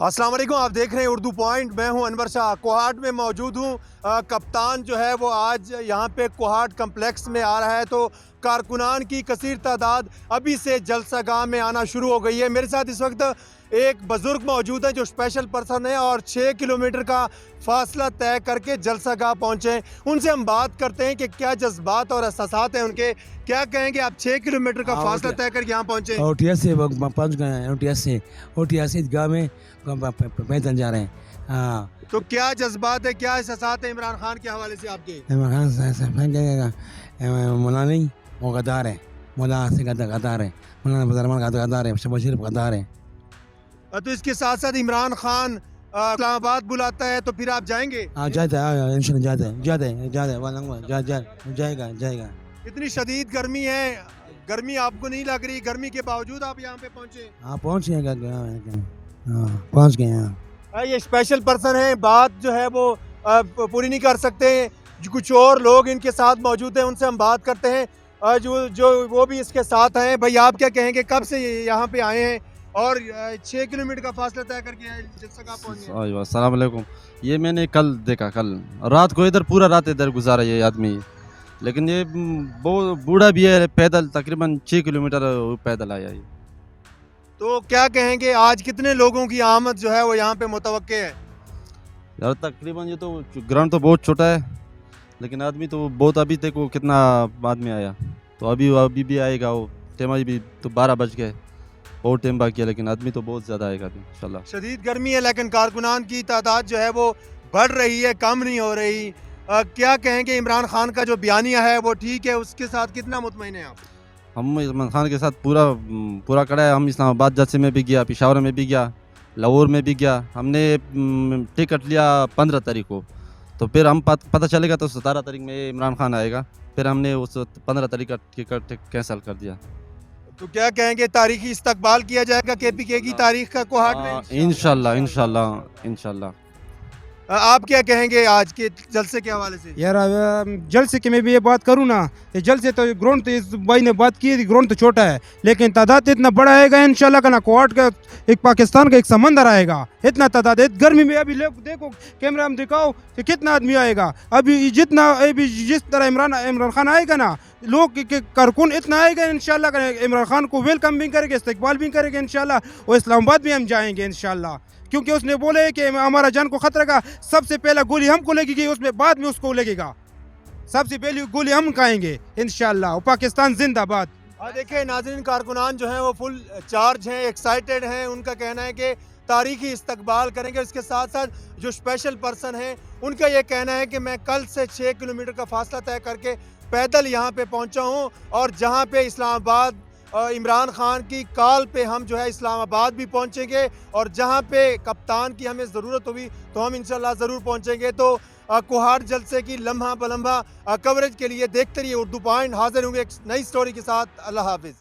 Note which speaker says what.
Speaker 1: अस्सलाम वालेकुम, आप देख रहे हैं उर्दू पॉइंट। मैं हूं अनवर शाह, कोहाट में मौजूद हूं। कप्तान जो है वो आज यहां पे कोहाट कम्प्लेक्स में आ रहा है, तो कारकुनान की कसीर तादाद अभी से जलसा गाह में आना शुरू हो गई है। मेरे साथ इस वक्त एक बुज़ुर्ग मौजूद है जो स्पेशल पर्सन है और 6 किलोमीटर का फासला तय करके जलसा गाह पहुँचे हैं। उनसे हम बात करते हैं कि क्या जज्बात और एहसासात हैं उनके। क्या कहेंगे आप 6 किलोमीटर का फासला तय करके यहाँ पहुँचे?
Speaker 2: ओटीएस से पहुँच गए हैं। ओटीएस से गाँव में पैदल जा रहे हैं। हाँ,
Speaker 1: तो क्या जज्बात है, क्या एहसासात है इमरान खान के हवाले से आपके?
Speaker 2: इमरान खान मौला नहीं, वो गद्दार है। मौला से गद्दार है, मौलाना गद्दार है, शहबाज शरीफ गद्दार है।
Speaker 1: तो इसके साथ साथ इमरान खान इस्लामाबाद बुलाता है, तो फिर आप जाएंगे?
Speaker 2: हाँ, जाता है इंशाल्लाह, जाएगा।
Speaker 1: इतनी शदीद गर्मी है, गर्मी आपको नहीं लग रही? गर्मी के बावजूद आप यहाँ पे पहुँचे?
Speaker 2: हाँ, पहुँच गए हैं।
Speaker 1: ये स्पेशल पर्सन है, बात जो है वो पूरी नहीं कर सकते। कुछ और लोग इनके साथ मौजूद हैं, उनसे हम बात करते हैं जो वो भी इसके साथ हैं। भाई, आप क्या कहेंगे, कब से यहाँ पे आए हैं और 6 किलोमीटर का फासला तय करके जलसा गाह पहुँचे हैं?
Speaker 3: अस्सलाम वालेकुम। ये मैंने कल देखा, कल रात को इधर पूरा रात इधर गुजारा ये आदमी। लेकिन ये बूढ़ा भी है, पैदल तकरीबन 6 किलोमीटर पैदल आया ये।
Speaker 1: तो क्या कहेंगे, आज कितने लोगों की आमद जो है वो यहाँ पे मुतवक्के है?
Speaker 3: यार तकरीबन ये तो ग्राउंड तो बहुत छोटा है, लेकिन आदमी तो बहुत, अभी तक वो कितना आदमी आया, तो अभी भी आएगा। वो टाइम भी तो 12 बज गए, बहुत टाइम बाकी है, लेकिन आदमी तो बहुत ज़्यादा आएगा इंशाल्लाह।
Speaker 1: शदीद गर्मी है, लेकिन कारकुनान की तादाद जो है वो बढ़ रही है, कम नहीं हो रही। क्या कहेंगे, इमरान खान का जो बयानिया है वो ठीक है, उसके साथ कितना मुतमईन है आप?
Speaker 3: हम इमरान खान के साथ पूरा कड़ा है। हम इस्लामाबाद जलसे में भी गया, पेशावर में भी गया, लाहौर में भी गया। हमने टिकट लिया 15 तारीख को, तो फिर हम पता चलेगा तो 17 तारीख में इमरान खान आएगा। फिर हमने उस 15 तारीख का टिकट कैंसिल कर दिया।
Speaker 1: तो क्या कहेंगे, तारीखी इस्तकबाल किया जाएगा केपीके की तारीख का कोहाट में?
Speaker 3: इंशाल्लाह।
Speaker 1: आप क्या कहेंगे आज के जलसे के हवाले से?
Speaker 4: यार जलसे की मैं भी ये बात करूँ ना, ये जलसे तो ग्राउंड तो इस भाई ने बात की थी, ग्राउंड तो छोटा है लेकिन तादाद इतना बड़ा आएगा इंशाल्लाह का ना। कोहाट का एक पाकिस्तान का एक समंदर आएगा, इतना तादाद है। गर्मी में अभी देखो कैमरा में दिखाओ कि कितना आदमी आएगा। अभी जिस तरह इमरान खान आएगा ना, लोग के कारकुन इतना आएगा इंशाल्लाह का। इमरान खान को वेलकम भी करेंगे, इस्तकबाल भी करेंगे इंशाल्लाह। और इस्लामाबाद भी हम जाएंगे इंशाल्लाह, क्योंकि उसने बोले कि हमारा जान को खतरा का सबसे पहला गोली हमको लगेगी, उसमें बाद में उसको लगेगा। सबसे पहली गोली हम खाएंगे इंशाल्लाह। और पाकिस्तान जिंदाबाद।
Speaker 1: देखिए नाज़रीन, कारकुनान जो हैं वो फुल चार्ज हैं, एक्साइटेड हैं। उनका कहना है कि तारीखी इस्तकबाल करेंगे। इसके साथ साथ जो स्पेशल पर्सन हैं उनका ये कहना है कि मैं कल से 6 किलोमीटर का फासला तय करके पैदल यहाँ पे पहुँचा हूँ, और जहाँ पे इस्लामाबाद इमरान खान की कॉल पे हम जो है इस्लामाबाद भी पहुंचेंगे, और जहां पे कप्तान की हमें ज़रूरत होगी तो हम इंशाल्लाह ज़रूर पहुंचेंगे। तो कोहाट जलसे की लम्हा बलम्हा कवरेज के लिए देखते रहिए उर्दू पॉइंट। हाजिर होंगे एक नई स्टोरी के साथ। अल्लाह हाफिज़।